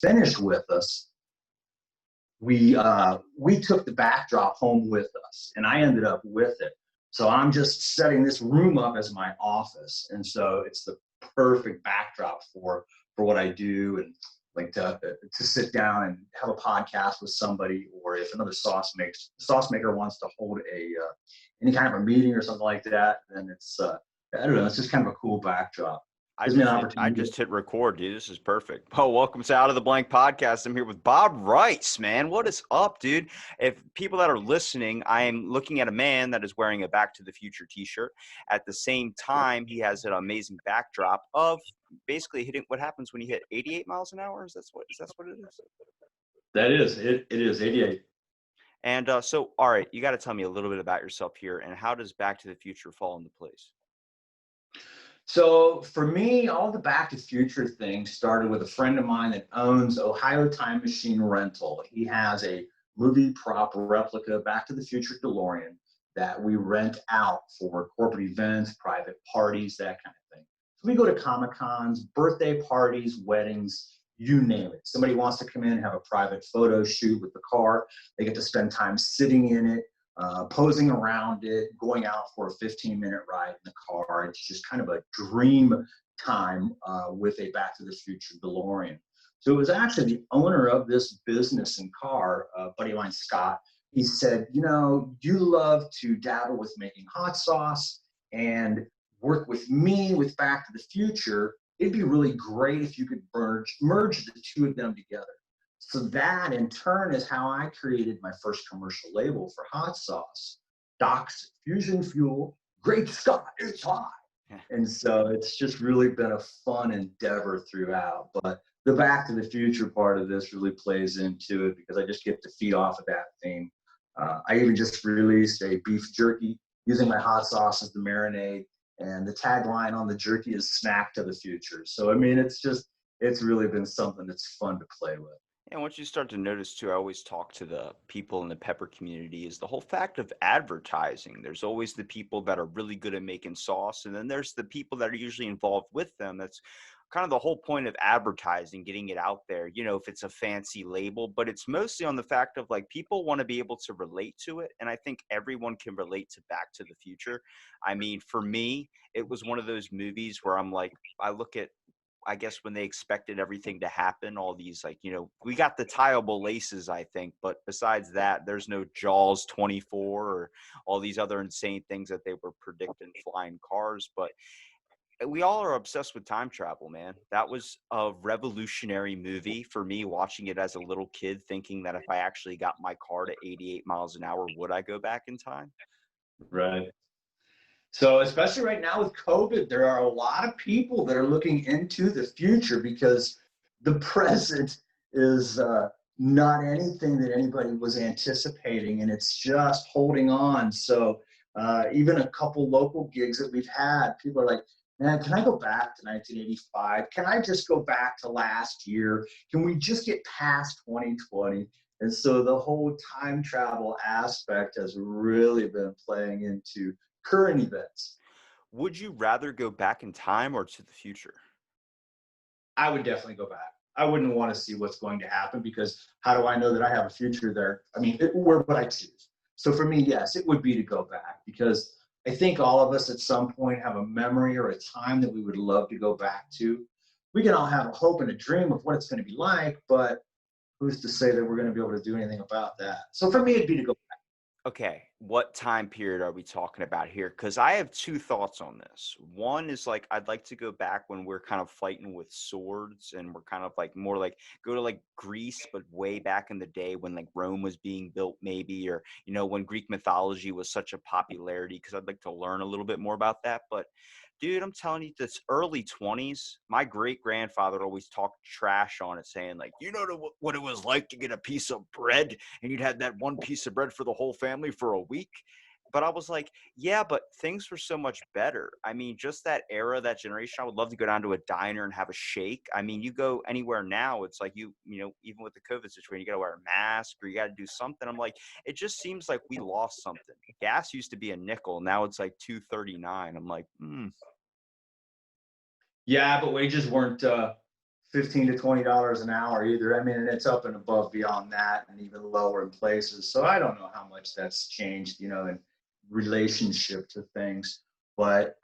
finished with us, we took the backdrop home with us, and I ended up with it. So I'm just setting this room up as my office, and so it's the perfect backdrop for what I do, and like to sit down and have a podcast with somebody, or if another sauce maker wants to hold any kind of a meeting or something like that, then it's I don't know, it's just kind of a cool backdrop. I just hit record, dude. This is perfect. Oh, welcome to Out of the Blank Podcast. I'm here with Bob Rice, man. What is up, dude? If people that are listening, I am looking at a man that is wearing a Back to the Future t-shirt. At the same time, he has an amazing backdrop of basically hitting what happens when you hit 88 miles an hour. Is that what it is? That is, it is 88. And so, all right, you got to tell me a little bit about yourself here, and how does Back to the Future fall into place? So for me, all the Back to the Future things started with a friend of mine that owns OhioTimeMachineRental. He has a movie prop replica Back to the Future DeLorean that we rent out for corporate events, private parties, that kind of thing. So we go to Comic-Cons, birthday parties, weddings, you name it. Somebody wants to come in and have a private photo shoot with the car. They get to spend time sitting in it, posing around it, going out for a 15-minute ride in the car. It's just kind of a dream time with a Back to the Future DeLorean. So it was actually the owner of this business and car, buddy of mine, Scott. He said, you love to dabble with making hot sauce and work with me with Back to the Future. It'd be really great if you could merge the two of them together. So that, in turn, is how I created my first commercial label for hot sauce. Doc's Fusion Fuel, great Scott, it's hot. And so it's just really been a fun endeavor throughout. But the Back to the Future part of this really plays into it because I just get to feed off of that theme. I even just released a beef jerky using my hot sauce as the marinade. And the tagline on the jerky is Snack to the Future. So, I mean, it's really been something that's fun to play with. And once you start to notice too, I always talk to the people in the pepper community, is the whole fact of advertising. There's always the people that are really good at making sauce, and then there's the people that are usually involved with them. That's kind of the whole point of advertising, getting it out there, if it's a fancy label, but it's mostly on the fact of like people want to be able to relate to it. And I think everyone can relate to Back to the Future. I mean, for me, it was one of those movies where I'm like, I guess when they expected everything to happen, all these we got the tieable laces, I think, but besides that, there's no Jaws 24 or all these other insane things that they were predicting, flying cars. But we all are obsessed with time travel, man. That was a revolutionary movie for me, watching it as a little kid, thinking that if I actually got my car to 88 miles an hour, would I go back in time? Right. So especially right now with COVID, there are a lot of people that are looking into the future because the present is not anything that anybody was anticipating, and it's just holding on. So even a couple local gigs that we've had, people are like, man, can I go back to 1985? Can I just go back to last year? Can we just get past 2020? And so the whole time travel aspect has really been playing into current events. Would you rather go back in time or to the future? I would definitely go back. I wouldn't want to see what's going to happen because how do I know that I have a future there? I mean, where would I choose? So for me, yes, it would be to go back because I think all of us at some point have a memory or a time that we would love to go back to. We can all have a hope and a dream of what it's going to be like, but who's to say that we're going to be able to do anything about that? So for me, it'd be to go back. Okay, what time period are we talking about here? Because I have two thoughts on this. One is like, I'd like to go back when we're kind of fighting with swords and we're kind of like more like go to like Greece, but way back in the day when like Rome was being built maybe, or, when Greek mythology was such a popularity, because I'd like to learn a little bit more about that. But dude, I'm telling you, this early 20s, my great-grandfather always talked trash on it, saying like, what it was like to get a piece of bread and you'd have that one piece of bread for the whole family for a week. But I was like, yeah, but things were so much better. I mean, just that era, that generation, I would love to go down to a diner and have a shake. I mean, you go anywhere now, it's like even with the COVID situation, you got to wear a mask or you got to do something. I'm like, it just seems like we lost something. Gas used to be a nickel. Now it's like $2.39. I'm like, Yeah, but wages weren't $15 to $20 an hour either. I mean, and it's up and above beyond that and even lower in places. So I don't know how much that's changed, in relationship to things. But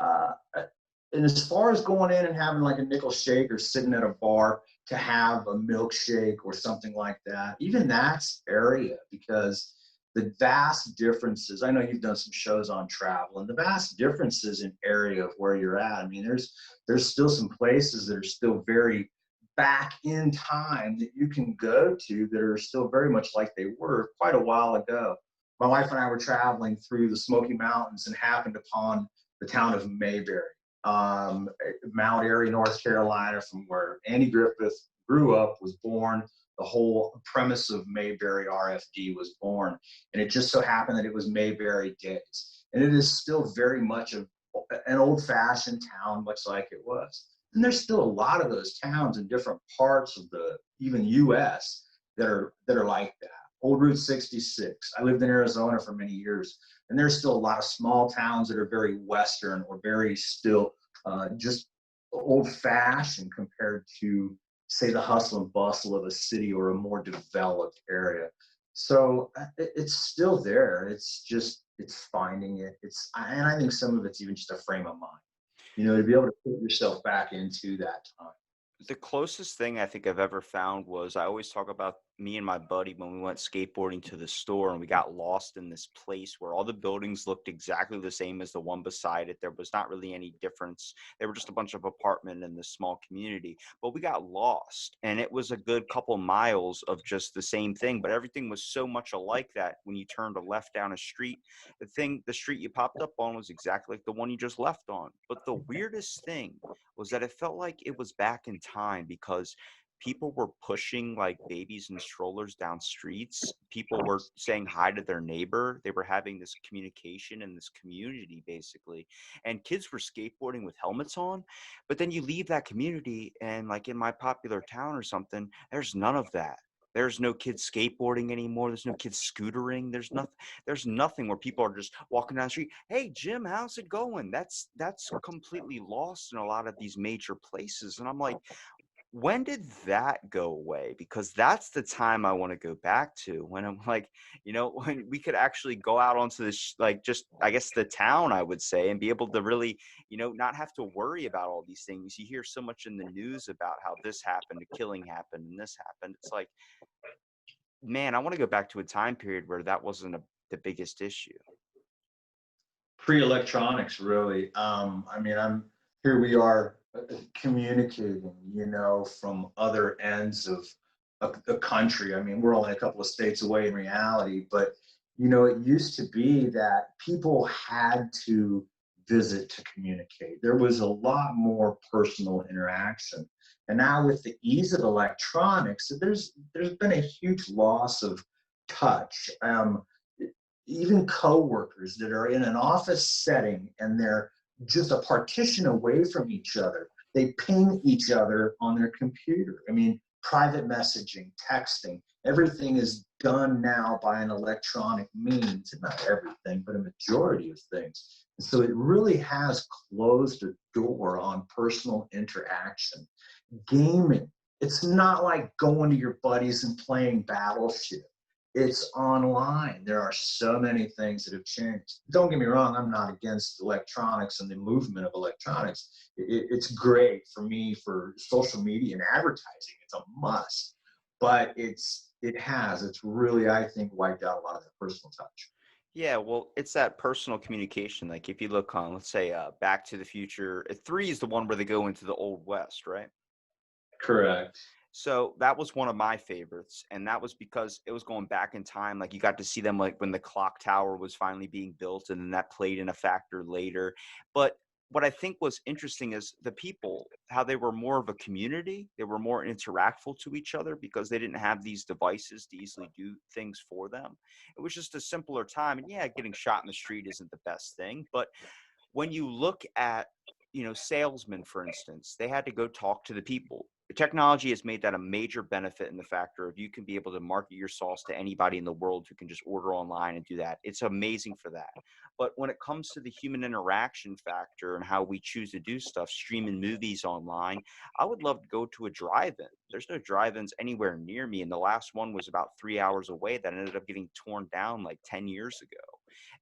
and as far as going in and having like a nickel shake or sitting at a bar to have a milkshake or something like that, even that's area because the vast differences. I know you've done some shows on travel, and the vast differences in area of where you're at. I mean, there's still some places that are still very back in time that you can go to that are still very much like they were quite a while ago. My wife and I were traveling through the Smoky Mountains and happened upon the town of Mayberry, Mount Airy, North Carolina, from where Andy Griffith grew up, was born. The whole premise of Mayberry RFD was born. And it just so happened that it was Mayberry days. And it is still very much an old fashioned town, much like it was. And there's still a lot of those towns in different parts of the even US that are like that. Old Route 66. I lived in Arizona for many years, and there's still a lot of small towns that are very Western or very still just old fashioned compared to, say, the hustle and bustle of a city or a more developed area. So it's still there. It's finding it. And I think some of it's even just a frame of mind, to be able to put yourself back into that time. The closest thing I think I've ever found was I always talk about me and my buddy when we went skateboarding to the store and we got lost in this place where all the buildings looked exactly the same as the one beside it. There was not really any difference. They were just a bunch of apartment in this small community, but we got lost and it was a good couple miles of just the same thing, but everything was so much alike that when you turned a left down a street, the street you popped up on was exactly like the one you just left on. But the weirdest thing was that it felt like it was back in time because people were pushing like babies and strollers down streets. People were saying hi to their neighbor. They were having this communication in this community basically. And kids were skateboarding with helmets on. But then you leave that community and like in my popular town or something, there's none of that. There's no kids skateboarding anymore. There's no kids scootering. There's nothing where people are just walking down the street. Hey Jim, how's it going? That's completely lost in a lot of these major places. And I'm like, when did that go away? Because that's the time I want to go back to when I'm like, when we could actually go out onto this, like just, I guess the town, I would say, and be able to really, not have to worry about all these things. You hear so much in the news about how this happened, a killing happened, and this happened. It's like, man, I want to go back to a time period where that wasn't the biggest issue. Pre-electronics, really. I mean, here we are communicating, from other ends of the country. I mean, we're only a couple of states away in reality, but it used to be that people had to visit to communicate. There was a lot more personal interaction. And now with the ease of electronics, there's been a huge loss of touch. Even coworkers that are in an office setting and they're just a partition away from each other, they ping each other on their computer. I mean, private messaging, texting, everything is done now by an electronic means. Not everything, but a majority of things. And so it really has closed a door on personal interaction. Gaming, it's not like going to your buddies and playing Battleship. It's online. There are so many things that have changed. Don't get me wrong, I'm not against electronics and the movement of electronics. It's great for me for social media and advertising. It's a must. But it's really, I think, wiped out a lot of the personal touch. Yeah, well, it's that personal communication. Like if you look on, let's say, Back to the Future, 3 is the one where they go into the Old West, right? Correct. So that was one of my favorites, and that was because it was going back in time. Like you got to see them like when the clock tower was finally being built, and then that played in a factor later. But what I think was interesting is the people, how they were more of a community. They were more interactful to each other because they didn't have these devices to easily do things for them. It was just a simpler time. And yeah, getting shot in the street isn't the best thing, but when you look at salesmen, for instance, they had to go talk to the people. technology has made that a major benefit in the factor of you can be able to market your sauce to anybody in the world who can just order online and do that. It's amazing for that. But when it comes to the human interaction factor and how we choose to do stuff, streaming movies online, I would love to go to a drive-in. There's no drive-ins anywhere near me. And the last one was about 3 hours away that ended up getting torn down like 10 years ago.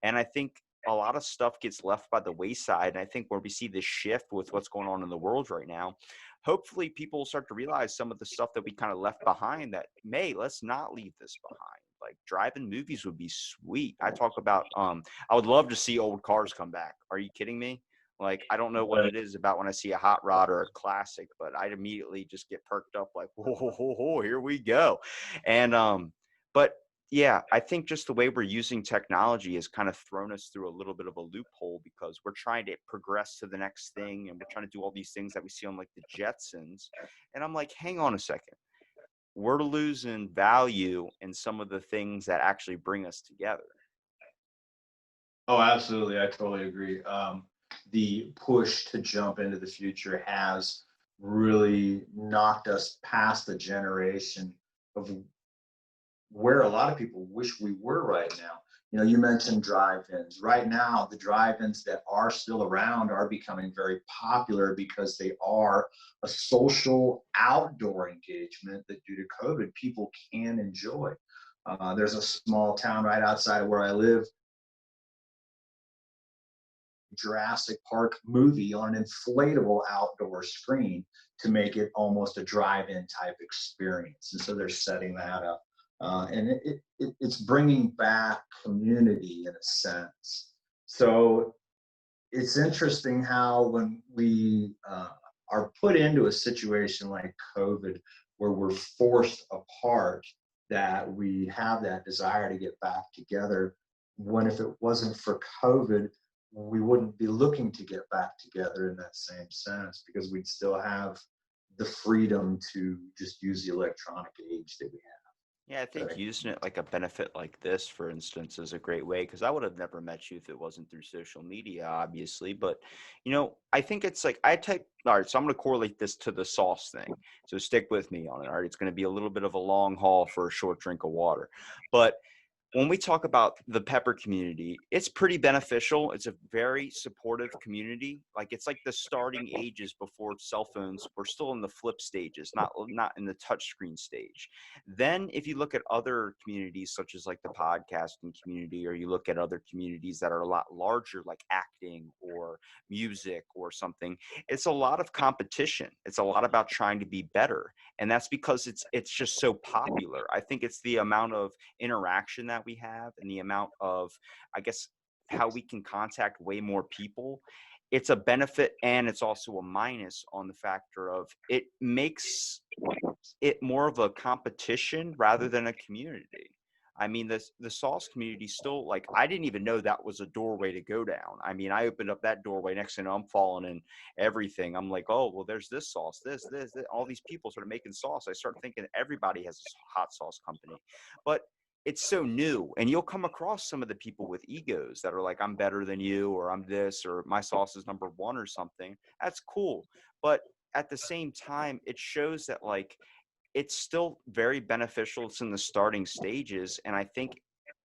And I think a lot of stuff gets left by the wayside. And I think where we see this shift with what's going on in the world right now, hopefully people will start to realize some of the stuff that we kind of left behind that, let's not leave this behind. Like drive-in movies would be sweet. I talk about, I would love to see old cars come back. Are you kidding me? Like, I don't know what it is about when I see a hot rod or a classic, but I'd immediately just get perked up like, whoa, here we go. And, but yeah, I think just the way we're using technology has kind of thrown us through a little bit of a loophole because we're trying to progress to the next thing and we're trying to do all these things that we see on like the Jetsons. And I'm like, hang on a second. We're losing value in some of the things that actually bring us together. Oh, absolutely. I totally agree. The push to jump into the future has really knocked us past the generation of where a lot of people wish we were right now. You know, you mentioned drive-ins. Right now, the drive-ins that are still around are becoming very popular because they are a social outdoor engagement that due to COVID, people can enjoy. There's a small town right outside of where I live, Jurassic Park movie on an inflatable outdoor screen to make it almost a drive-in type experience. And so they're setting that up. And it's bringing back community in a sense. So it's interesting how when we are put into a situation like COVID, where we're forced apart, that we have that desire to get back together. When if it wasn't for COVID, we wouldn't be looking to get back together in that same sense because we'd still have the freedom to just use the electronic age that we Yeah, I have think today. using it like a benefit like this, for instance, is a great way because I would have never met you if it wasn't through social media, obviously. But, I think it's like all right, so I'm going to correlate this to the sauce thing. So stick with me on it. All right. It's going to be a little bit of a long haul for a short drink of water. But when we talk about the pepper community, it's pretty beneficial. It's a very supportive community. Like it's like the starting ages before cell phones. We're still in the flip stages, not in the touch screen stage. Then if you look at other communities such as like the podcasting community, or you look at other communities that are a lot larger, like acting or music or something, it's a lot of competition. It's a lot about trying to be better. And that's because it's just so popular. I think it's the amount of interaction that we have and the amount of, I guess, how we can contact way more people. It's a benefit and it's also a minus on the factor of it makes it more of a competition rather than a community. I mean, the sauce community still, like, I didn't even know that was a doorway to go down. I mean, I opened up that doorway, next thing you know, I'm falling in everything. I'm like, oh, well, there's this sauce, this, all these people sort of making sauce. I start thinking everybody has a hot sauce company, but it's so new. And you'll come across some of the people with egos that are like, I'm better than you, or I'm this, or my sauce is number one or something. That's cool. But at the same time, it shows that like it's still very beneficial. It's in the starting stages. And I think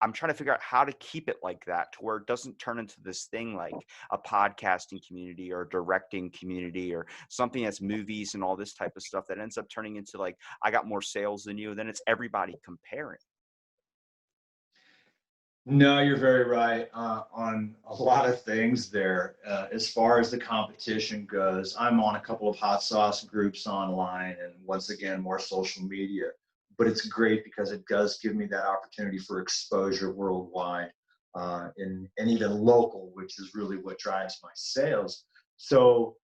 I'm trying to figure out how to keep it like that to where it doesn't turn into this thing like a podcasting community or a directing community or something that's movies and all this type of stuff that ends up turning into like, I got more sales than you. Then it's everybody comparing. No, you're very right on a lot of things there. As far as the competition goes, I'm on a couple of hot sauce groups online and once again, more social media. But it's great because it does give me that opportunity for exposure worldwide and even local, which is really what drives my sales. So,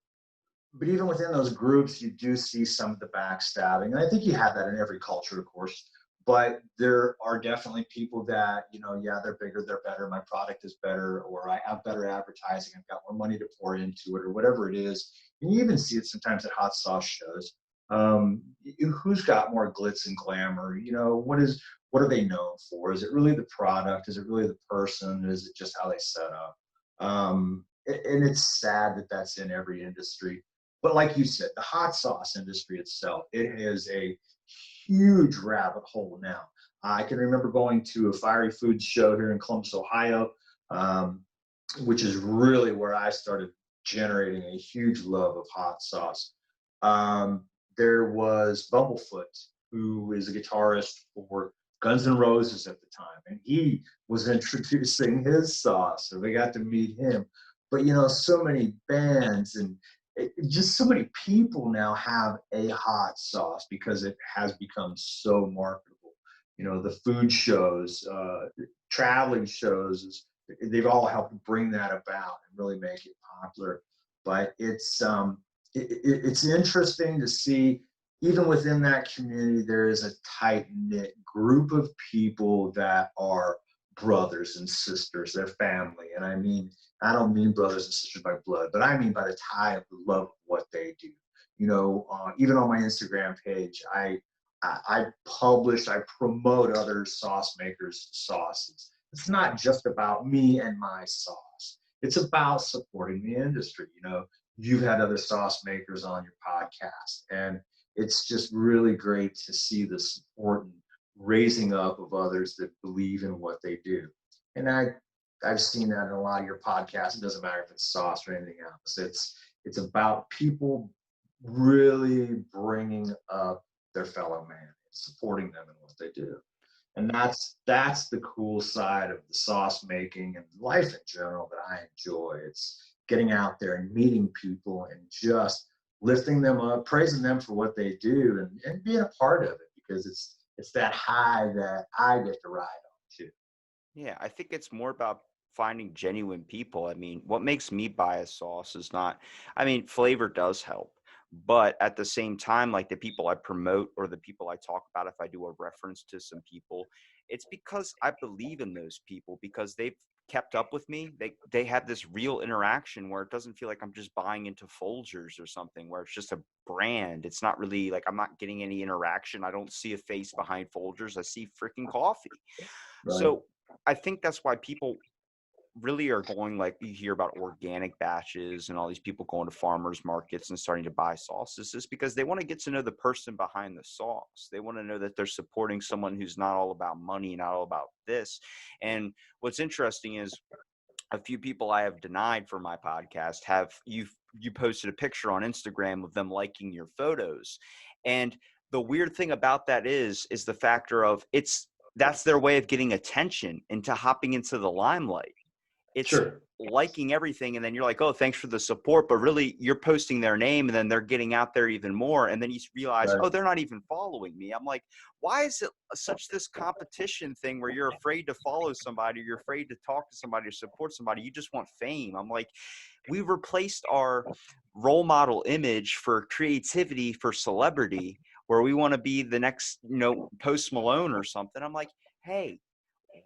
but even within those groups, you do see some of the backstabbing. And I think you have that in every culture, of course. But there are definitely people that, yeah, they're bigger, they're better, my product is better, or I have better advertising, I've got more money to pour into it, or whatever it is. And you even see it sometimes at hot sauce shows. Who's got more glitz and glamour? What are they known for? Is it really the product? Is it really the person? Is it just how they set up? And it's sad that that's in every industry. But like you said, the hot sauce industry itself, it is a huge rabbit hole now. I can remember going to a fiery foods show here in Columbus, Ohio, um, which is really where I started generating a huge love of hot sauce. There was Bumblefoot, who is a guitarist for Guns N' Roses at the time, and he was introducing his sauce, so we got to meet him. But so many bands and just so many people now have a hot sauce because it has become so marketable. The food shows, traveling shows, they've all helped bring that about and really make it popular. But it's interesting to see, even within that community, there is a tight knit group of people that are brothers and sisters, they're family. And I don't mean brothers and sisters by blood, but I mean by the tie of the love of what they do. Even on my Instagram page, I publish, I promote other sauce makers' sauces. It's not just about me and my sauce. It's about supporting the industry. You've had other sauce makers on your podcast, and it's just really great to see the support and raising up of others that believe in what they do. And I've seen that in a lot of your podcasts. It doesn't matter if it's sauce or anything else. It's about people really bringing up their fellow man, supporting them in what they do. And that's the cool side of the sauce making and life in general that I enjoy. It's getting out there and meeting people and just lifting them up, praising them for what they do, and being a part of it, because it's that high that I get to ride on too. Yeah, I think it's more about finding genuine people. I mean, what makes me buy a sauce is not, I mean, flavor does help, but at the same time, like the people I promote or the people I talk about, if I do a reference to some people, it's because I believe in those people because they've kept up with me. They have this real interaction where it doesn't feel like I'm just buying into Folgers or something where it's just a brand. It's not really like I'm not getting any interaction. I don't see a face behind Folgers. I see freaking coffee. Right. So I think that's why people really are going, like you hear about organic batches and all these people going to farmers markets and starting to buy sauces, is because they want to get to know the person behind the sauce. They want to know that they're supporting someone who's not all about money, not all about this. And what's interesting is a few people I have denied for my podcast have you posted a picture on Instagram of them liking your photos. And the weird thing about that is the factor of that's their way of getting attention into hopping into the limelight. It's Sure. liking everything, and then you're like, oh, thanks for the support, but really you're posting their name, and then they're getting out there even more, and then you realize, Right. oh, they're not even following me. I'm like, why is it such this competition thing where you're afraid to follow somebody, you're afraid to talk to somebody or support somebody, you just want fame? I'm like, we replaced our role model image for creativity for celebrity, where we want to be the next Post Malone or something. I'm like, hey,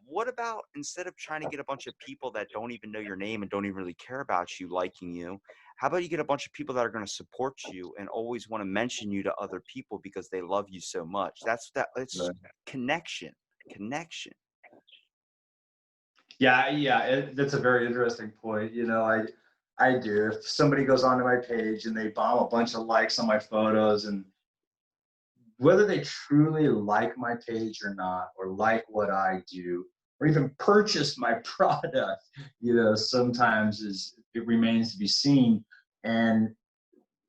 what about instead of trying to get a bunch of people that don't even know your name and don't even really care about you liking you, how about you get a bunch of people that are going to support you and always want to mention you to other people because they love you so much? It's Right. connection. Yeah, yeah, that's a very interesting point. I do. If somebody goes onto my page and they bomb a bunch of likes on my photos, and whether they truly like my page or not, or like what I do, or even purchase my product, sometimes it remains to be seen. And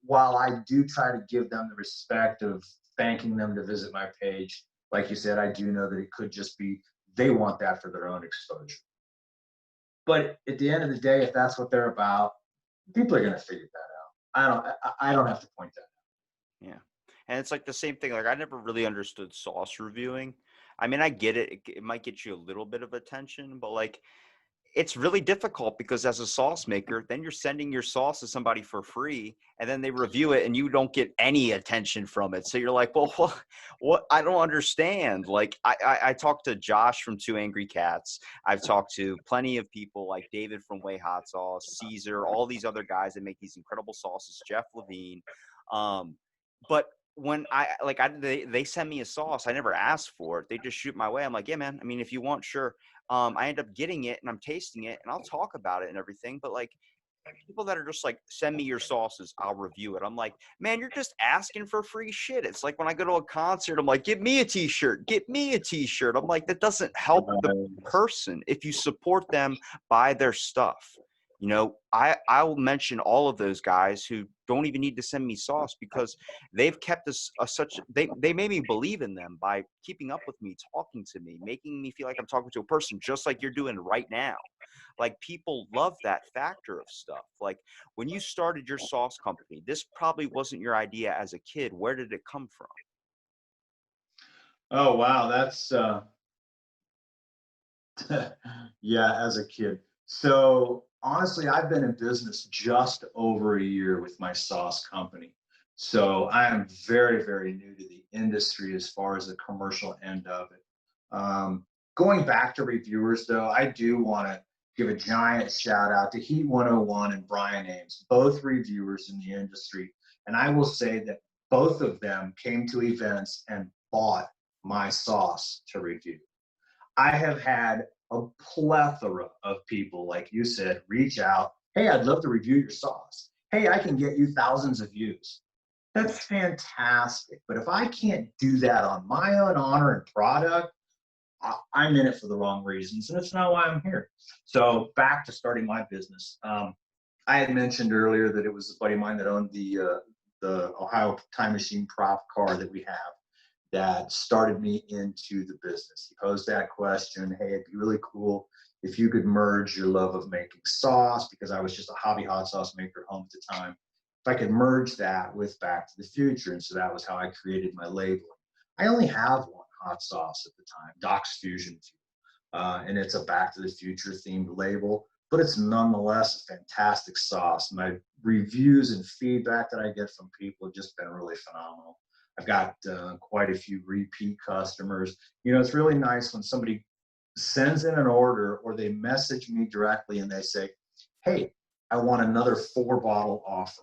while I do try to give them the respect of thanking them to visit my page, like you said, I do know that it could just be they want that for their own exposure. But at the end of the day, if that's what they're about, people are going to figure that out. I don't have to point that Yeah. And it's like the same thing. Like I never really understood sauce reviewing. I mean, I get it. It might get you a little bit of attention, but like it's really difficult because as a sauce maker, then you're sending your sauce to somebody for free and then they review it and you don't get any attention from it. So you're like, well, what? I don't understand. Like I talked to Josh from Two Angry Cats. I've talked to plenty of people like David from Way Hot Sauce, Caesar, all these other guys that make these incredible sauces, Jeff Levine. But when they send me a sauce, I never asked for it. They just shoot my way. I'm like, yeah, man. I mean, if you want, sure. I end up getting it and I'm tasting it and I'll talk about it and everything. But like, people that are just like, send me your sauces, I'll review it. I'm like, man, you're just asking for free shit. It's like when I go to a concert, I'm like, get me a t-shirt, get me a t-shirt. I'm like, that doesn't help the person. If you support them, buy their stuff. You know, I will mention all of those guys who don't even need to send me sauce because they've kept us they made me believe in them by keeping up with me, talking to me, making me feel like I'm talking to a person, just like you're doing right now. Like, people love that factor of stuff. Like, when you started your sauce company, this probably wasn't your idea as a kid. Where did it come from? Oh wow, that's yeah, as a kid. So honestly, I've been in business just over a year with my sauce company. So I am very, very new to the industry as far as the commercial end of it. Going back to reviewers, though, I do want to give a giant shout out to Heat 101 and Brian Ames, both reviewers in the industry. And I will say that both of them came to events and bought my sauce to review. I have had a plethora of people, like you said, reach out. Hey, I'd love to review your sauce. Hey, I can get you thousands of views. That's fantastic. But if I can't do that on my own honor and product, I'm in it for the wrong reasons, and it's not why I'm here. So back to starting my business. I had mentioned earlier that it was a buddy of mine that owned the Ohio Time Machine prop car that we have that started me into the business. He posed that question, hey, it'd be really cool if you could merge your love of making sauce, because I was just a hobby hot sauce maker at home at the time. If I could merge that with Back to the Future. And so that was how I created my label. I only have one hot sauce at the time, Doc's Fusion Fuel. And it's a Back to the Future themed label, but it's nonetheless a fantastic sauce. My reviews and feedback that I get from people have just been really phenomenal. I've got quite a few repeat customers. You know, it's really nice when somebody sends in an order or they message me directly and they say, hey, I want another 4-bottle offer.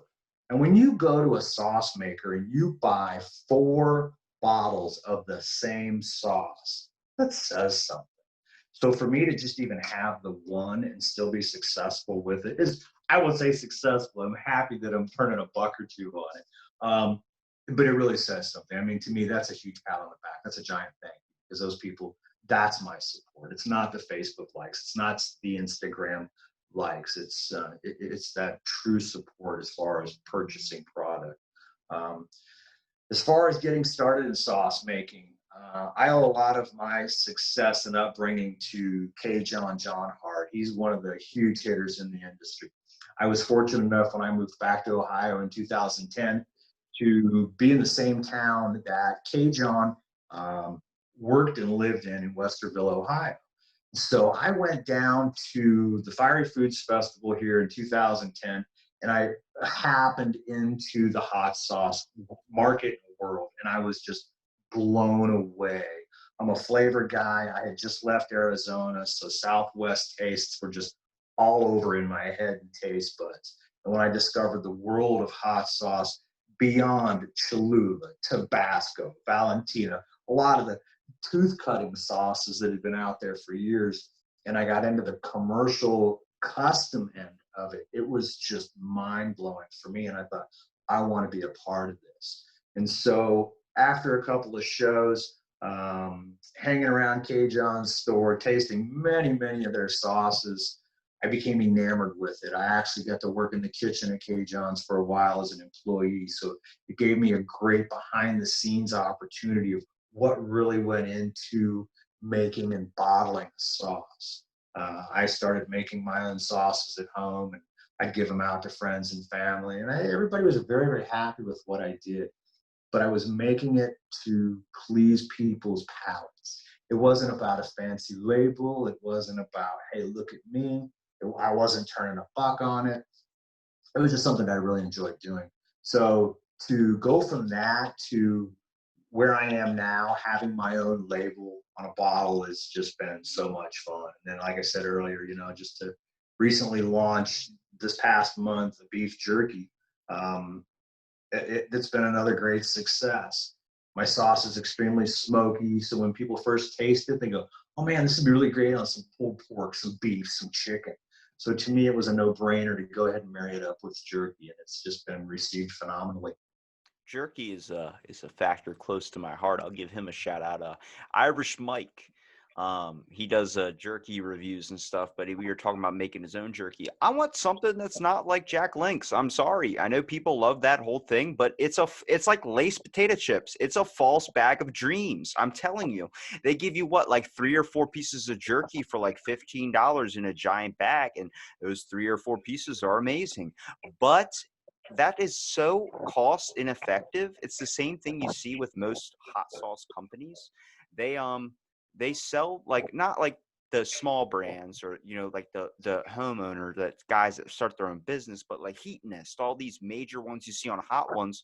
And when you go to a sauce maker and you buy 4 bottles of the same sauce, that says something. So for me to just even have the one and still be successful with it is, I would say, successful. I'm happy that I'm turning a buck or two on it. But it really says something. I mean, to me, that's a huge pat on the back. That's a giant thing, because those people, that's my support. It's not the Facebook likes. It's not the Instagram likes. It's that true support as far as purchasing product. Um, as far as getting started in sauce making, I owe a lot of my success and upbringing to John Hart. He's one of the huge hitters in the industry. I was fortunate enough when I moved back to Ohio in 2010 to be in the same town that John worked and lived in Westerville, Ohio. So I went down to the Fiery Foods Festival here in 2010, and I happened into the hot sauce market world, and I was just blown away. I'm a flavor guy. I had just left Arizona, so Southwest tastes were just all over in my head and taste buds. And when I discovered the world of hot sauce beyond Cholula, Tabasco, Valentina, a lot of the tooth cutting sauces that had been out there for years, and I got into the commercial custom end of it, it was just mind blowing for me. And I thought, I want to be a part of this. And so after a couple of shows, hanging around John's store, tasting many, many of their sauces, I became enamored with it. I actually got to work in the kitchen at John's for a while as an employee. So it gave me a great behind the scenes opportunity of what really went into making and bottling sauce. I started making my own sauces at home, and I'd give them out to friends and family. And everybody was very, very happy with what I did. But I was making it to please people's palates. It wasn't about a fancy label. It wasn't about, hey, look at me. I wasn't turning a buck on it. It was just something that I really enjoyed doing. So to go from that to where I am now, having my own label on a bottle has just been so much fun. And then, like I said earlier, you know, just to recently launch this past month the beef jerky, it's been another great success. My sauce is extremely smoky, so when people first taste it, they go, "Oh man, this would be really great on some pulled pork, some beef, some chicken." So to me, it was a no-brainer to go ahead and marry it up with Jerky, and it's just been received phenomenally. Jerky is a factor close to my heart. I'll give him a shout out. Irish Mike, he does jerky reviews and stuff. But we were talking about making his own jerky. I want something that's not like Jack Link's. I'm sorry, I know people love that whole thing, but it's like Lay's potato chips. It's a false bag of dreams. I'm telling you, they give you what, like 3 or 4 pieces of jerky for like $15 in a giant bag, and those 3 or 4 pieces are amazing, but that is so cost ineffective. It's the same thing you see with most hot sauce companies. They they sell like not like the small brands or like the homeowner, that guys that start their own business, but like Heat Nest, all these major ones you see on Hot Ones.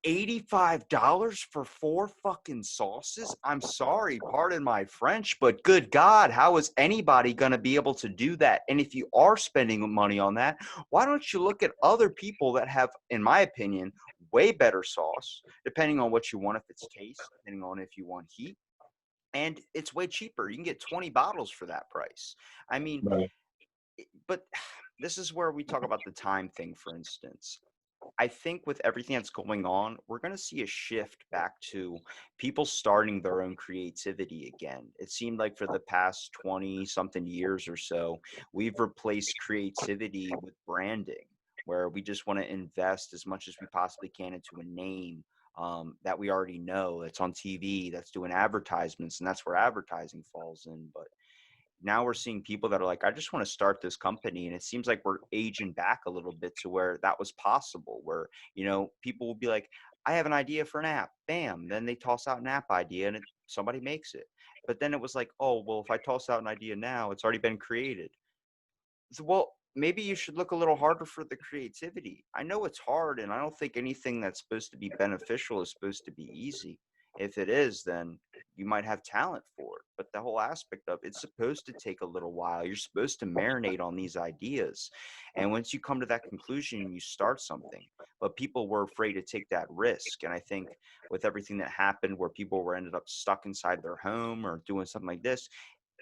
$85 for 4 fucking sauces? I'm sorry, pardon my French, but good God, how is anybody going to be able to do that? And if you are spending money on that, why don't you look at other people that have, in my opinion, way better sauce, depending on what you want, if it's taste, depending on if you want heat, and it's way cheaper. You can get 20 bottles for that price. I mean, Right. but this is where we talk about the time thing, for instance. I think with everything that's going on, we're going to see a shift back to people starting their own creativity again. It seemed like for the past 20 something years or so, we've replaced creativity with branding, where we just want to invest as much as we possibly can into a name that we already know, that's on TV, that's doing advertisements, and that's where advertising falls in. But now we're seeing people that are like, I just want to start this company. And it seems like we're aging back a little bit to where that was possible, where, people will be like, I have an idea for an app. Bam. Then they toss out an app idea and somebody makes it. But then it was like, oh, well, if I toss out an idea now, it's already been created. So, well, maybe you should look a little harder for the creativity. I know it's hard, and I don't think anything that's supposed to be beneficial is supposed to be easy. If it is, then you might have talent for it. But the whole aspect of it's supposed to take a little while. You're supposed to marinate on these ideas. And once you come to that conclusion, you start something. But people were afraid to take that risk. And I think with everything that happened where people were ended up stuck inside their home or doing something like this,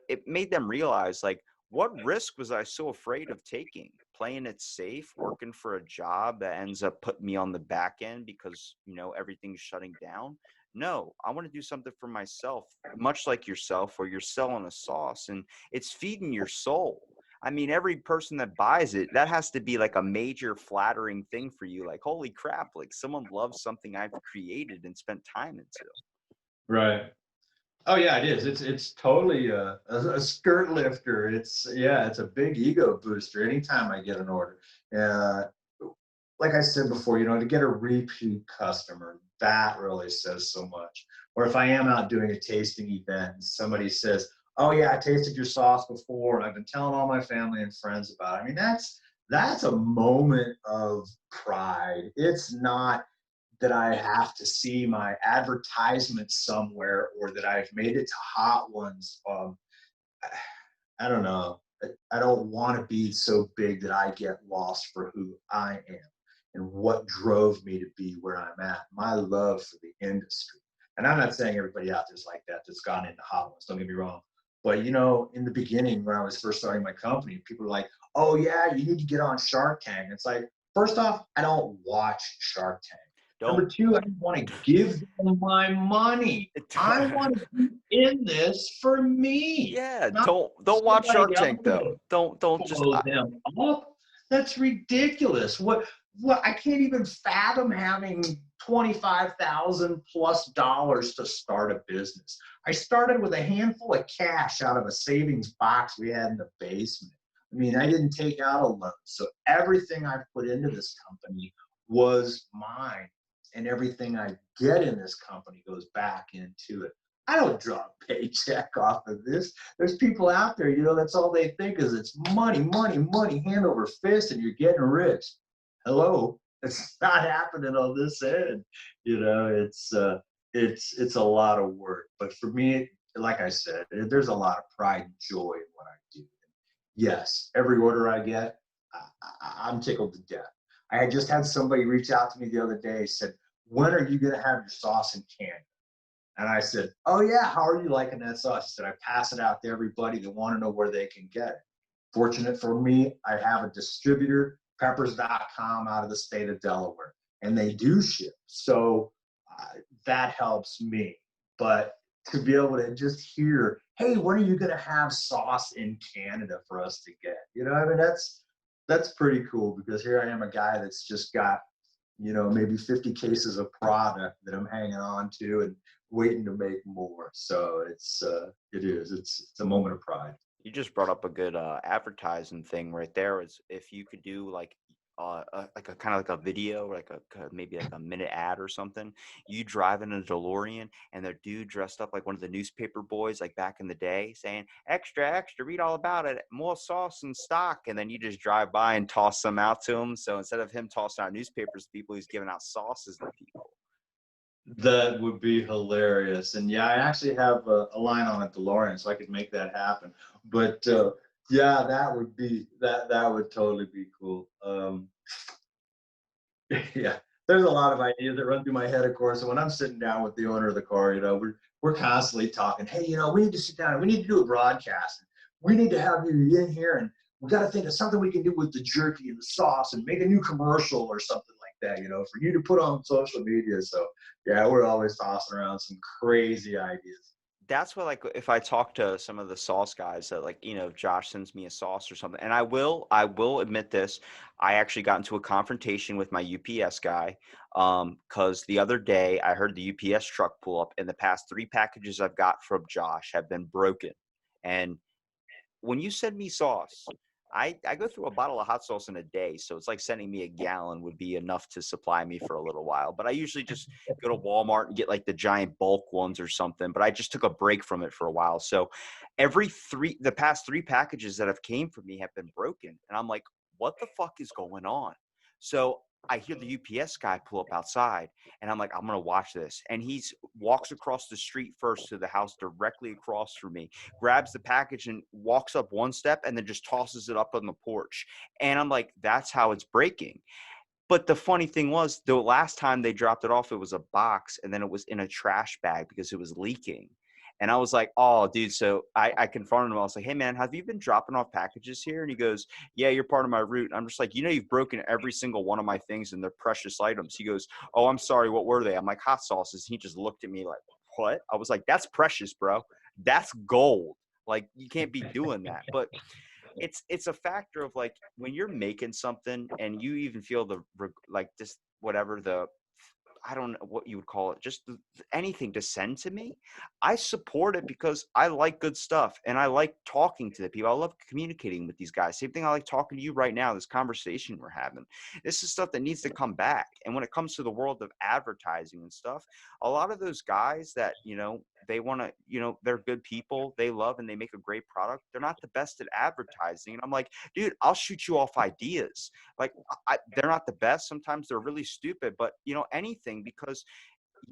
it made them realize, like, what risk was I so afraid of taking? Playing it safe, working for a job that ends up putting me on the back end because, everything's shutting down. No, I want to do something for myself, much like yourself, where you're selling a sauce and it's feeding your soul. I mean, every person that buys it, that has to be like a major flattering thing for you. Like, holy crap, like someone loves something I've created and spent time into. Right. Oh yeah, it is. It's totally a skirt lifter. It's a big ego booster anytime I get an order. Uh, like I said before, to get a repeat customer, that really says so much. Or if I am out doing a tasting event and somebody says, "Oh yeah, I tasted your sauce before, and I've been telling all my family and friends about it." I mean, that's a moment of pride. It's not that I have to see my advertisement somewhere or that I've made it to Hot Ones. I don't know. I don't want to be so big that I get lost for who I am and what drove me to be where I'm at. My love for the industry. And I'm not saying everybody out there's like that that's gone into Hot Ones. Don't get me wrong. But in the beginning when I was first starting my company, people were like, "Oh yeah, you need to get on Shark Tank." It's like, first off, I don't watch Shark Tank. Don't Number two, I don't want to give them my money. I want to be in this for me, Yeah, not don't watch somebody Shark else Tank though. to Don't just blow them up. That's ridiculous. What I can't even fathom having $25,000+ to start a business. I started with a handful of cash out of a savings box we had in the basement. I mean, I didn't take out a loan. So everything I put into this company was mine. And everything I get in this company goes back into it. I don't draw a paycheck off of this. There's people out there, that's all they think is it's money, money, money, hand over fist, and you're getting rich. Hello, it's not happening on this end. It's a lot of work. But for me, like I said, there's a lot of pride and joy in what I do. Yes, every order I get, I'm tickled to death. I had just had somebody reach out to me the other day, said, "When are you going to have your sauce in Canada?" And I said, "Oh yeah, how are you liking that sauce?" He said, "I pass it out to everybody that want to know where they can get it." Fortunate for me, I have a distributor, peppers.com, out of the state of Delaware, and they do ship. So that helps me. But to be able to just hear, hey, when are you going to have sauce in Canada for us to get? You know, I mean, that's pretty cool, because here I am, a guy that's just got, maybe 50 cases of product that I'm hanging on to and waiting to make more. So it's a moment of pride. You just brought up a good advertising thing right there. Is if you could do like like a kind of like a video, like maybe like a minute ad or something. You driving in a DeLorean, and the dude dressed up like one of the newspaper boys, like back in the day, saying "Extra, extra, read all about it, more sauce in stock," and then you just drive by and toss some out to him. So instead of him tossing out newspapers to people, he's giving out sauces to people. That would be hilarious. And yeah, I actually have a line on a DeLorean, so I could make that happen. But yeah, that would totally be cool. Yeah, there's a lot of ideas that run through my head, of course. And when I'm sitting down with the owner of the car, we're constantly talking. Hey, we need to sit down. We need to do a broadcast. We need to have you in here, and we got to think of something we can do with the jerky and the sauce, and make a new commercial or something like that. For you to put on social media. So yeah, we're always tossing around some crazy ideas. That's what, like, if I talk to some of the sauce guys that, like, if Josh sends me a sauce or something, and I will admit this, I actually got into a confrontation with my UPS guy, because the other day I heard the UPS truck pull up, and the past 3 packages I've got from Josh have been broken. And when you send me sauce, I go through a bottle of hot sauce in a day, so it's like sending me a gallon would be enough to supply me for a little while. But I usually just go to Walmart and get like the giant bulk ones or something. But I just took a break from it for a while. So the past 3 packages that have came from me have been broken. And I'm like, what the fuck is going on? So I hear the UPS guy pull up outside, and I'm like, I'm gonna watch this. And he's walks across the street first to the house directly across from me, grabs the package and walks up one step, and then just tosses it up on the porch. And I'm like, that's how it's breaking. But the funny thing was, the last time they dropped it off, it was a box, and then it was in a trash bag because it was leaking. And I was like, oh, dude. So I confronted him. I was like, hey, man, have you been dropping off packages here? And he goes, yeah, you're part of my route. And I'm just like, you've broken every single one of my things, and they're precious items. He goes, oh, I'm sorry. What were they? I'm like, hot sauces. He just looked at me like, what? I was like, that's precious, bro. That's gold. Like, you can't be doing that. But it's a factor of, like, when you're making something and you even feel like this, whatever the, I don't know what you would call it, just anything to send to me, I support it because I like good stuff and I like talking to the people. I love communicating with these guys. Same thing, I like talking to you right now, this conversation we're having. This is stuff that needs to come back. And when it comes to the world of advertising and stuff, a lot of those guys that, they want to, they're good people, they love and they make a great product. They're not the best at advertising. And I'm like, dude, I'll shoot you off ideas. Like, they're not the best. Sometimes they're really stupid, but anything, because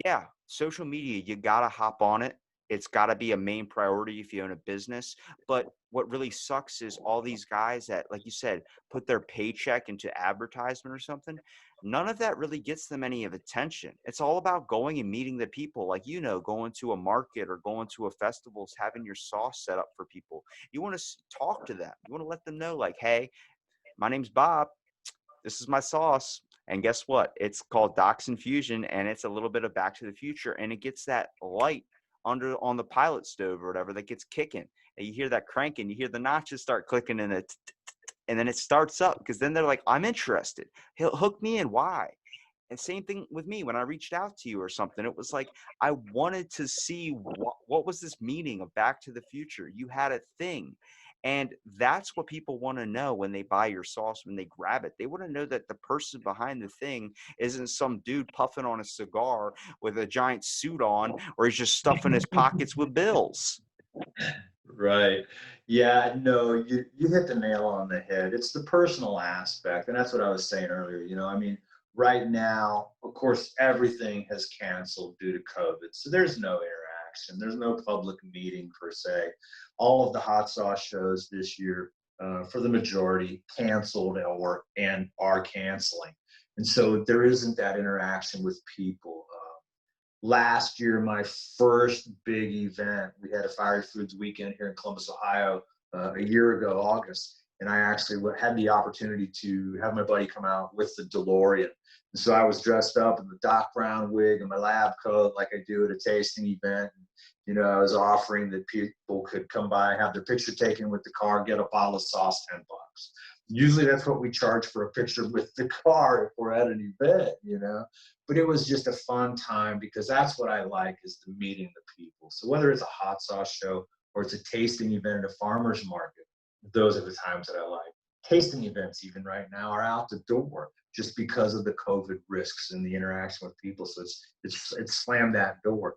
yeah, social media, you got to hop on it. It's got to be a main priority if you own a business. But what really sucks is all these guys that, like you said, put their paycheck into advertisement or something. None of that really gets them any of attention. It's all about going and meeting the people, like, going to a market or going to a festival, having your sauce set up for people. You want to talk to them. You want to let them know, like, hey, my name's Bob. This is my sauce. And guess what? It's called Docs Infusion, and it's a little bit of Back to the Future, and it gets that light on the pilot stove or whatever that gets kicking. And you hear that cranking, you hear the notches start clicking, and then it starts up, because then they're like, I'm interested. He'll hook me in. Why? And same thing with me when I reached out to you or something. It was like, I wanted to see what was this meaning of Back to the Future. You had a thing. And that's what people want to know when they buy your sauce, when they grab it. They want to know that the person behind the thing isn't some dude puffing on a cigar with a giant suit on, or he's just stuffing his pockets with bills. Right. Yeah, no, you hit the nail on the head. It's the personal aspect. And that's what I was saying earlier. I mean, right now, of course, everything has canceled due to COVID. So there's no interaction. There's no public meeting per se. All of the hot sauce shows this year, for the majority, canceled and are canceling. And so there isn't that interaction with people. Last year, my first big event, we had a Fiery Foods weekend here in Columbus, Ohio, a year ago, August. and I actually had the opportunity to have my buddy come out with the DeLorean. And so I was dressed up in the Doc Brown wig and my lab coat, like I do at a tasting event. And, you know, I was offering that people could come by, have their picture taken with the car, get a bottle of sauce, $10. Usually that's what we charge for a picture with the car if we're at an event, you know. But it was just a fun time because that's what I like, is the meeting the people. So whether it's a hot sauce show or it's a tasting event at a farmer's market, those are the times that I like. Tasting events even right now are out the door just because of the COVID risks and the interaction with people. So it's slammed that door.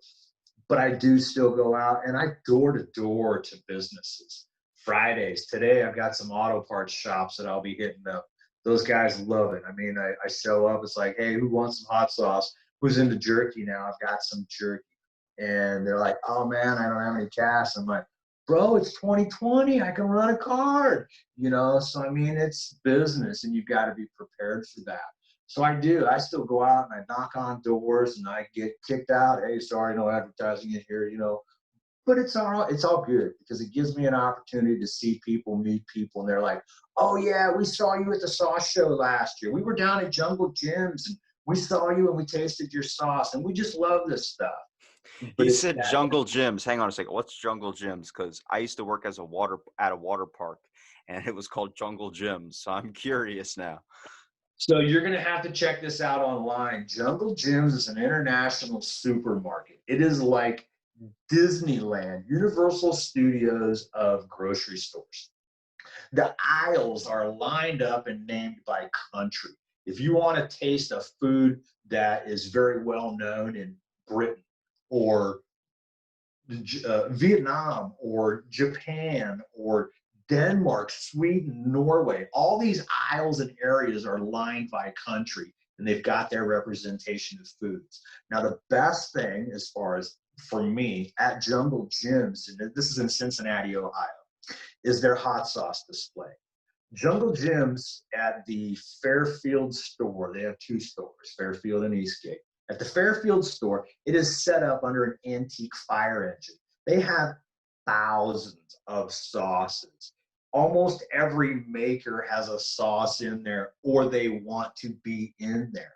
But I do still go out and I door to door to businesses. Fridays, today I've got some auto parts shops that I'll be hitting up. Those guys love it. I mean, I show up, it's like, hey, who wants some hot sauce? Who's into jerky now? I've got some jerky. And they're like, oh man, I don't have any cash. I'm like, bro, it's 2020. I can run a card, you know? So, I mean, it's business and you've got to be prepared for that. So I do. I still go out and I knock on doors and I get kicked out. Hey, sorry, no advertising in here, you know. But it's all good because it gives me an opportunity to see people, meet people, and they're like, oh yeah, we saw you at the sauce show last year. We were down at Jungle Jim's and we saw you and we tasted your sauce and we just love this stuff. But You it's said that. Jungle Gyms. Hang on a second. What's Jungle Gyms? Because I used to work as at a water park, and it was called Jungle Gyms. So I'm curious now. So you're going to have to check this out online. Jungle Jim's is an international supermarket. It is like Disneyland, Universal Studios of grocery stores. The aisles are lined up and named by country. If you want to taste a food that is very well known in Britain or Vietnam or Japan or Denmark, Sweden, Norway, all these aisles and areas are lined by country and they've got their representation of foods. Now, the best thing, as far as for me, at Jungle Jim's, and this is in Cincinnati, Ohio, is their hot sauce display. Jungle Jim's at the Fairfield store, they have two stores, Fairfield and Eastgate. At the Fairfield store, it is set up under an antique fire engine. They have thousands of sauces. Almost every maker has a sauce in there or they want to be in there.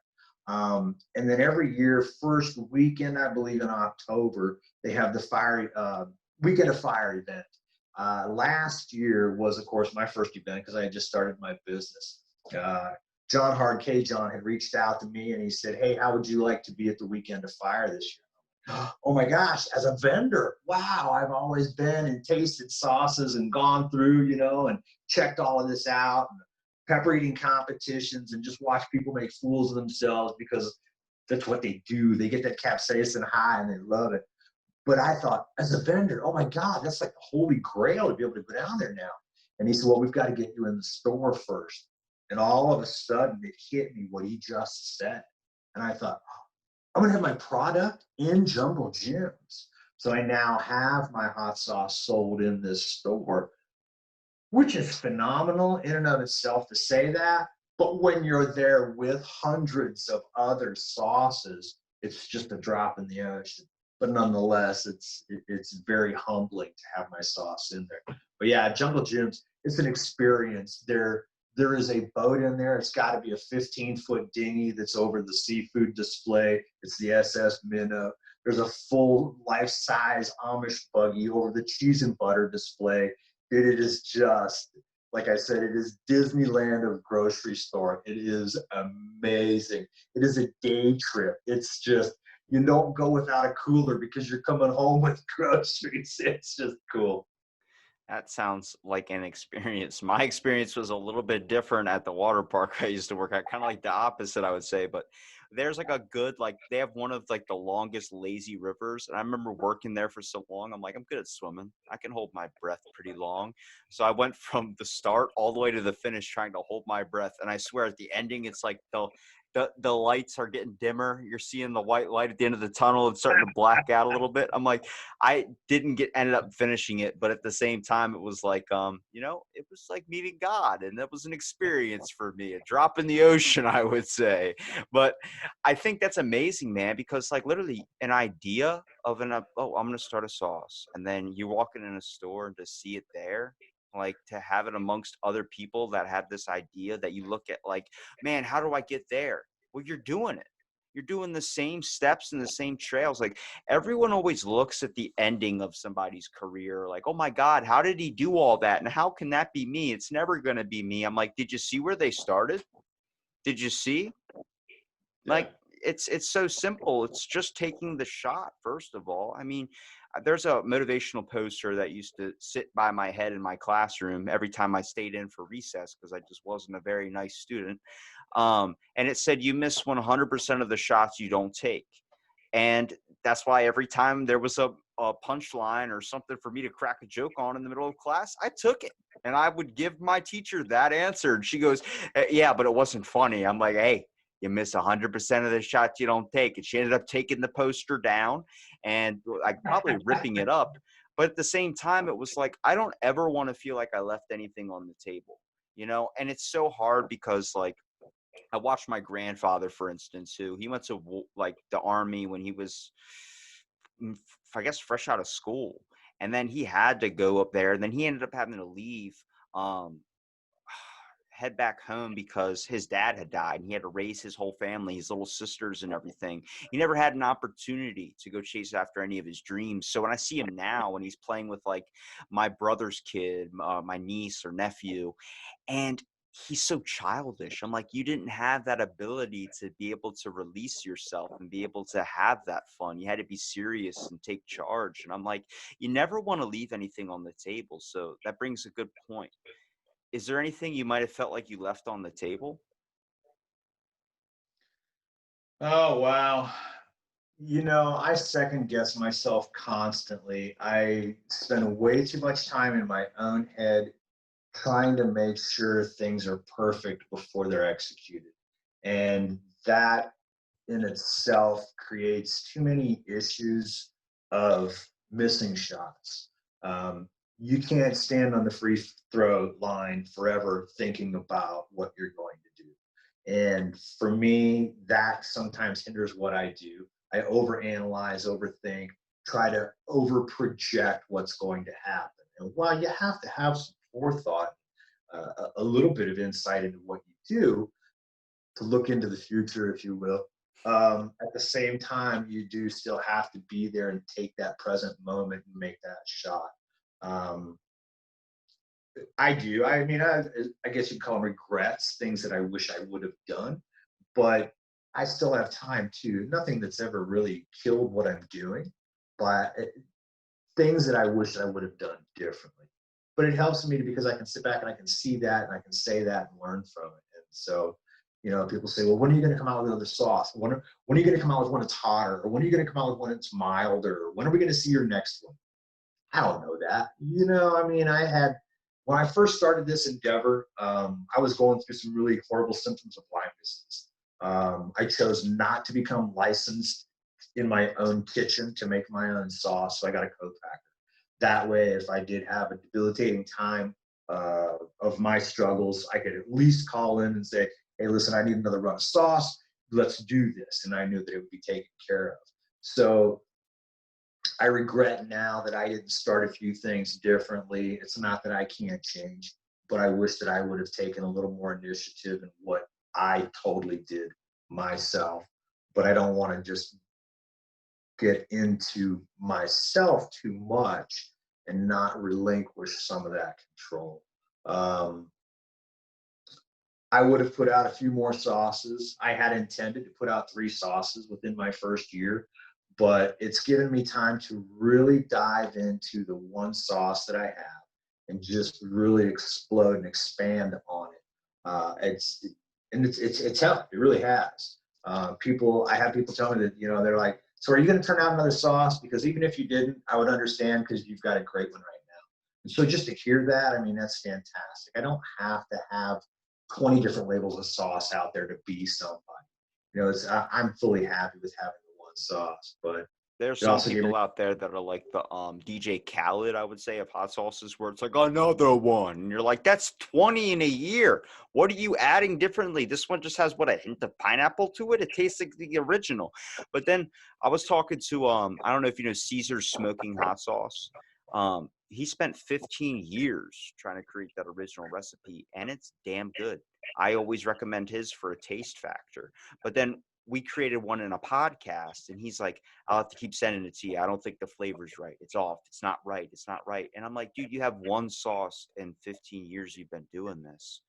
And then every year, first weekend, I believe in October, they have the weekend of fire event. Last year was, of course, my first event because I had just started my business. John Hard K. John had reached out to me and he said, hey, how would you like to be at the weekend of fire this year? Oh my gosh, as a vendor, wow, I've always been and tasted sauces and gone through, you know, and checked all of this out, and pepper eating competitions and just watch people make fools of themselves because that's what they do. They get that capsaicin high and they love it. But I thought, as a vendor, oh my God, that's like the holy grail to be able to go down there now. And he said, well, we've got to get you in the store first. And all of a sudden, it hit me what he just said. And I thought, oh, I'm going to have my product in Jungle Jim's. So I now have my hot sauce sold in this store, which is phenomenal in and of itself to say that. But when you're there with hundreds of other sauces, it's just a drop in the ocean. But nonetheless, it's very humbling to have my sauce in there. But yeah, Jungle Jim's, it's an experience. There is a boat in there. It's got to be a 15-foot dinghy that's over the seafood display. It's the SS Minnow. There's a full life-size Amish buggy over the cheese and butter display. It is just, like I said, it is Disneyland of grocery store. It is amazing. It is a day trip. It's just, you don't go without a cooler because you're coming home with groceries. It's just cool. That sounds like an experience. My experience was a little bit different at the water park I used to work at, kind of like the opposite, I would say. But there's like a good, like they have one of like the longest lazy rivers. And I remember working there for so long. I'm like, I'm good at swimming. I can hold my breath pretty long. So I went from the start all the way to the finish trying to hold my breath. And I swear at the ending, it's like the lights are getting dimmer. You're seeing the white light at the end of the tunnel and starting to black out a little bit. I'm like, I ended up finishing it, but at the same time, it was like, it was like meeting God, and that was an experience for me, a drop in the ocean, I would say. But I think that's amazing, man, because like literally an idea of I'm going to start a sauce, and then you're walking in a store and to see it there. like to have it amongst other people that have this idea that you look at like, man, how do I get there? Well, you're doing it. You're doing the same steps and the same trails. Like everyone always looks at the ending of somebody's career like, oh my God, how did he do all that? And how can that be me? It's never going to be me. I'm like, did you see where they started? Did you see? Yeah. Like it's so simple. It's just taking the shot, first of all. I mean, there's a motivational poster that used to sit by my head in my classroom every time I stayed in for recess because I just wasn't a very nice student. And it said, you miss 100% of the shots you don't take. And that's why every time there was a punchline or something for me to crack a joke on in the middle of class, I took it. And I would give my teacher that answer. And she goes, yeah, but it wasn't funny. I'm like, hey, you miss 100% of the shots you don't take. And she ended up taking the poster down and like probably ripping it up. But at the same time, it was like, I don't ever want to feel like I left anything on the table, you know? And it's so hard because like, I watched my grandfather, for instance, who he went to like the army when he was, I guess, fresh out of school, and then he had to go up there, and then he ended up having to leave, um, head back home because his dad had died, and he had to raise his whole family, his little sisters, and everything. He never had an opportunity to go chase after any of his dreams. So when I see him now, when he's playing with like my brother's kid, my niece or nephew, and he's so childish. I'm like, you didn't have that ability to be able to release yourself and be able to have that fun. You had to be serious and take charge. And I'm like, you never want to leave anything on the table. So that brings a good point. Is there anything you might have felt like you left on the table? Oh, wow. I second guess myself constantly. I spend way too much time in my own head trying to make sure things are perfect before they're executed. And that in itself creates too many issues of missing shots. Um, you can't stand on the free throw line forever thinking about what you're going to do. And for me, that sometimes hinders what I do. I overanalyze, overthink, try to overproject what's going to happen. And while you have to have some forethought, a little bit of insight into what you do, to look into the future, if you will. At the same time, you do still have to be there and take that present moment and make that shot. Um, I do. I mean, I guess you'd call them regrets, things that I wish I would have done, but I still have time too. Nothing that's ever really killed what I'm doing, but things that I wish I would have done differently. But it helps me because I can sit back and I can see that and I can say that and learn from it. And so, people say, well, when are you going to come out with another sauce? When are you going to come out with one that's hotter? Or when are you going to come out with one that's milder? When are we going to see your next one? I don't know that. I mean, when I first started this endeavor, I was going through some really horrible symptoms of Lyme disease. I chose not to become licensed in my own kitchen to make my own sauce, so I got a co-packer. That way, if I did have a debilitating time of my struggles, I could at least call in and say, hey, listen, I need another run of sauce. Let's do this. And I knew that it would be taken care of. So I regret now that I didn't start a few things differently. It's not that I can't change, but I wish that I would have taken a little more initiative in what I totally did myself. But I don't want to just get into myself too much and not relinquish some of that control. Um, I would have put out a few more sauces. I had intended to put out 3 sauces within my first year, but it's given me time to really dive into the one sauce that I have and just really explode and expand on it. It's helped. It really has. I have people tell me that they're like, so are you going to turn out another sauce? Because even if you didn't, I would understand because you've got a great one right now. And so just to hear that, I mean, that's fantastic. I don't have to have 20 different labels of sauce out there to be somebody. I'm fully happy with having the one sauce, but There's it some also gave me. people out there that are like the DJ Khaled, I would say, of hot sauces, where it's like another one. And you're like, that's 20 in a year. What are you adding differently? This one just has what, a hint of pineapple to it? It tastes like the original. But then I was talking to I don't know if you know Caesar's smoking hot sauce. He spent 15 years trying to create that original recipe, and it's damn good. I always recommend his for a taste factor. But then we created one in a podcast, and he's like, I'll have to keep sending it to you. I don't think the flavor's right. It's off. It's not right. It's not right. And I'm like, dude, you have one sauce in 15 years you've been doing this.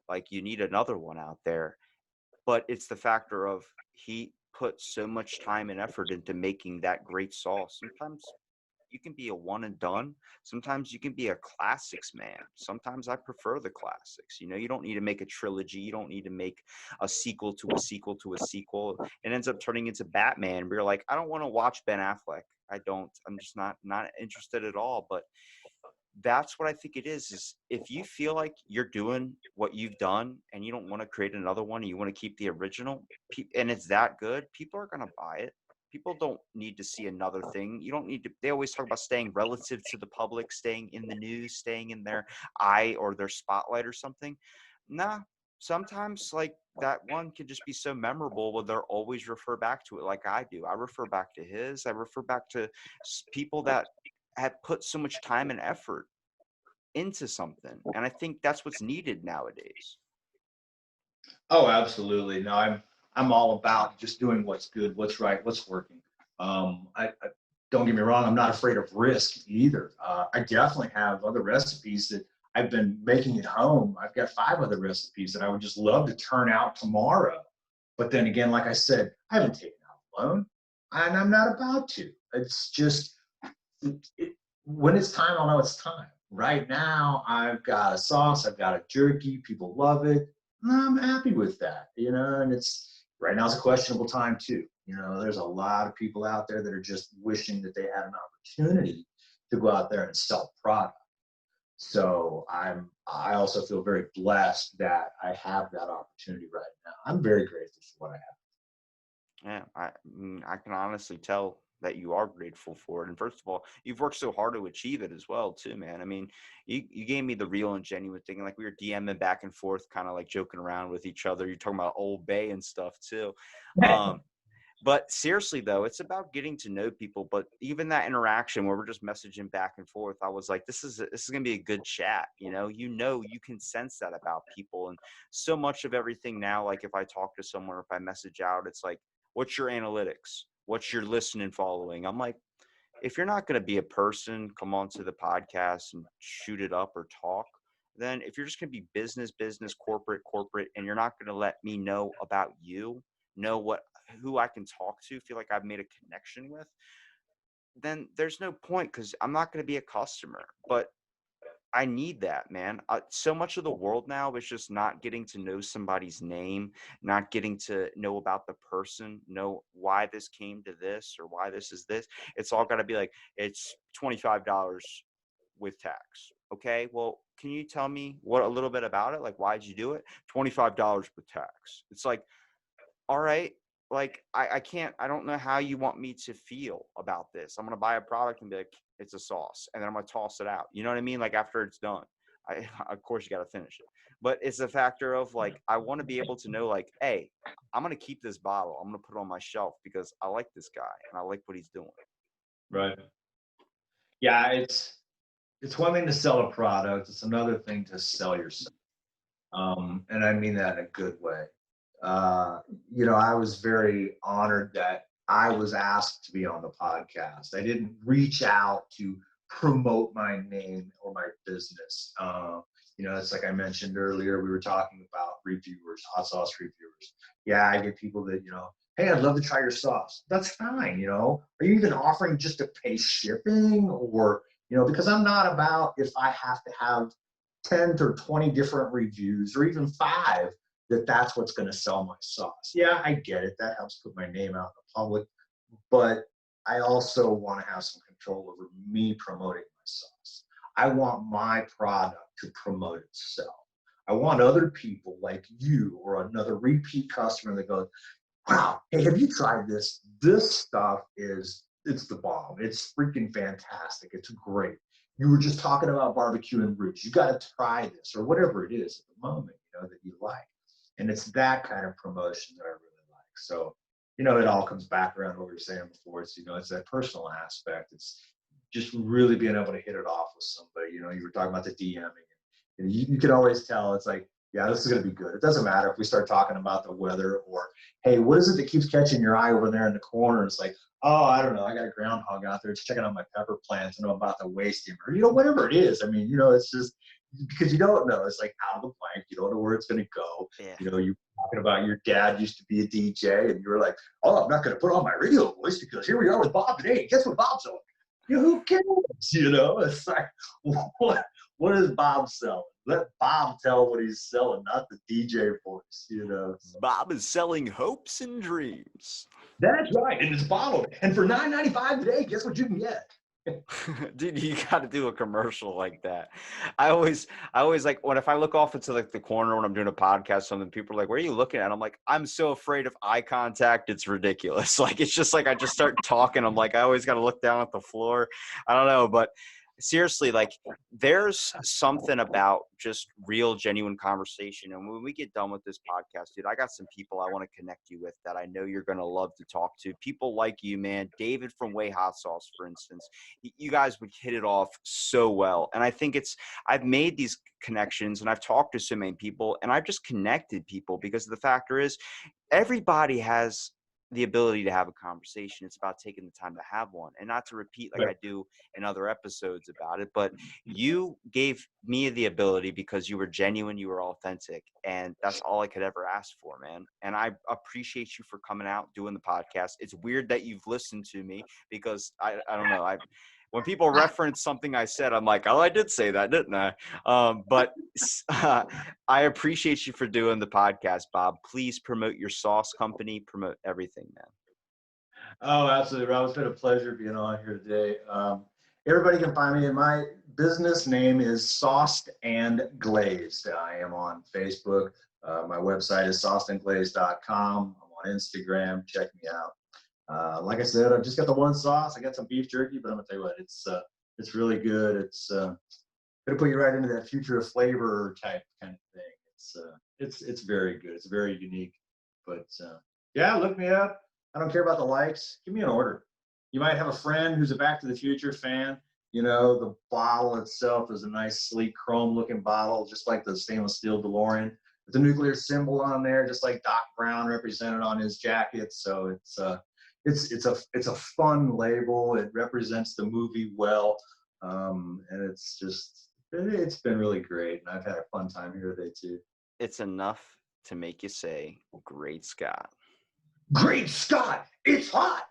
Like, you need another one out there. But it's the factor of he put so much time and effort into making that great sauce. Sometimes you can be a one and done. Sometimes you can be a classics man. Sometimes I prefer the classics. You know, you don't need to make a trilogy. You don't need to make a sequel to a sequel to a sequel. It ends up turning into Batman. We're like, I don't want to watch Ben Affleck. I don't. I'm just not interested at all. But that's what I think it is if you feel like you're doing what you've done and you don't want to create another one and you want to keep the original and it's that good, people are going to buy it. People don't need to see another thing. You don't need to, they always talk about staying relative to the public, staying in the news, staying in their eye or their spotlight or something. Nah, sometimes like that one can just be so memorable where they'll always refer back to it like I do. I refer back to his, I refer back to people that have put so much time and effort into something. And I think that's what's needed nowadays. Oh, absolutely. No, I'm all about just doing what's good, what's right, what's working. I don't get me wrong, I'm not afraid of risk either. I definitely have other recipes that I've been making at home. I've got 5 other recipes that I would just love to turn out tomorrow. But then again, like I said, I haven't taken out a loan, and I'm not about to. It's just when it's time, I'll know it's time. Right now, I've got a sauce, I've got a jerky, people love it. And I'm happy with that, and it's right now it's a questionable time too. There's a lot of people out there that are just wishing that they had an opportunity to go out there and sell product. So I also feel very blessed that I have that opportunity right now. I'm very grateful for what I have. Yeah, I can honestly tell that you are grateful for it. And first of all, you've worked so hard to achieve it as well, too, man. I mean, you gave me the real and genuine thing. Like we were DMing back and forth, kind of like joking around with each other. You're talking about Old Bay and stuff too. But seriously, though, it's about getting to know people. But even that interaction where we're just messaging back and forth, I was like, this is going to be a good chat. You can sense that about people. And so much of everything now, like if I talk to someone or if I message out, it's like, what's your analytics? What's your listening following? I'm like, if you're not going to be a person, come on to the podcast and shoot it up or talk. Then if you're just going to be business, corporate, and you're not going to let me know about you, know who I can talk to, feel like I've made a connection with, then there's no point because I'm not going to be a customer. But I need that, man. So much of the world now is just not getting to know somebody's name, not getting to know about the person, know why this came to this or why this is this. It's all got to be like, it's $25 with tax. Okay, well, can you tell me a little bit about it? Like, why did you do it? $25 with tax. It's like, all right, like I don't know how you want me to feel about this. I'm going to buy a product and be like, it's a sauce. And then I'm going to toss it out. You know what I mean? Like after it's done, of course you got to finish it, but it's a factor of like, I want to be able to know like, hey, I'm going to keep this bottle. I'm going to put it on my shelf because I like this guy and I like what he's doing. Right. Yeah, it's one thing to sell a product. It's another thing to sell yourself. And I mean that in a good way. Uh, I was very honored that I was asked to be on the podcast. I didn't reach out to promote my name or my business. It's like I mentioned earlier, we were talking about reviewers, hot sauce reviewers. Yeah, I get people that, hey, I'd love to try your sauce. That's fine. Are you even offering just to pay shipping or, because I'm not about if I have to have 10 or 20 different reviews or even 5 that's what's going to sell my sauce. Yeah, I get it. That helps put my name out in the public, but I also want to have some control over me promoting my sauce. I want my product to promote itself. I want other people like you or another repeat customer that goes, wow, hey, have you tried this? This stuff it's the bomb. It's freaking fantastic. It's great. You were just talking about barbecue and roots. You got to try this or whatever it is at the moment, that you like. And it's that kind of promotion that I really like. So, it all comes back around what we were saying before. It's that personal aspect. It's just really being able to hit it off with somebody. You were talking about the DMing, and you can always tell it's like, yeah, this is going to be good. It doesn't matter if we start talking about the weather or, hey, what is it that keeps catching your eye over there in the corner? It's like, oh, I don't know. I got a groundhog out there. It's checking out my pepper plants and I'm about to waste him, or, whatever it is. I mean, it's just because you don't know. It's like out of the blank. You don't know where it's going to go. Yeah. You're talking about your dad used to be a DJ and you were like, oh, I'm not going to put on my radio voice because here we are with Bob today. Guess what Bob's on? Who cares? It's like, what is Bob selling? Let Bob tell what he's selling, not the DJ voice, Bob is selling hopes and dreams. That's right. And it's bottled. And for $9.95 today, guess what you can get? Dude, you got to do a commercial like that. I always like if I look off into like the corner when I'm doing a podcast, something people are like, where are you looking at? I'm like, I'm so afraid of eye contact. It's ridiculous. Like, it's just like, I just start talking. I'm like, I always got to look down at the floor. I don't know, but seriously, like there's something about just real, genuine conversation. And when we get done with this podcast, dude, I got some people I want to connect you with that I know you're going to love to talk to. People like you, man. David from Way Hot Sauce, for instance, you guys would hit it off so well. And I think I've made these connections and I've talked to so many people and I've just connected people because the factor is everybody has the ability to have a conversation. It's about taking the time to have one and not to repeat like I do in other episodes about it. But you gave me the ability because you were genuine, you were authentic, and that's all I could ever ask for, man. And I appreciate you for coming out, doing the podcast. It's weird that you've listened to me because I don't know. When people reference something I said, I'm like, oh, I did say that, didn't I? But I appreciate you for doing the podcast, Bob. Please promote your sauce company, promote everything, man. Oh, absolutely, Rob. It's been a pleasure being on here today. Everybody can find me. My business name is Sauced and Glazed. I am on Facebook. My website is saucedandglazed.com. I'm on Instagram. Check me out. Like I said, I've just got the one sauce. I got some beef jerky, but I'm gonna tell you what, it's really good. It's gonna put you right into that future of flavor type kind of thing. It's very good. It's very unique. But yeah, look me up. I don't care about the likes. Give me an order. You might have a friend who's a Back to the Future fan. The bottle itself is a nice, sleek, chrome-looking bottle, just like the stainless steel DeLorean, with the nuclear symbol on there, just like Doc Brown represented on his jacket. So it's a fun label. It represents the movie well, and it's been really great. And I've had a fun time here today too. It's enough to make you say, "Great Scott." Great Scott! It's hot.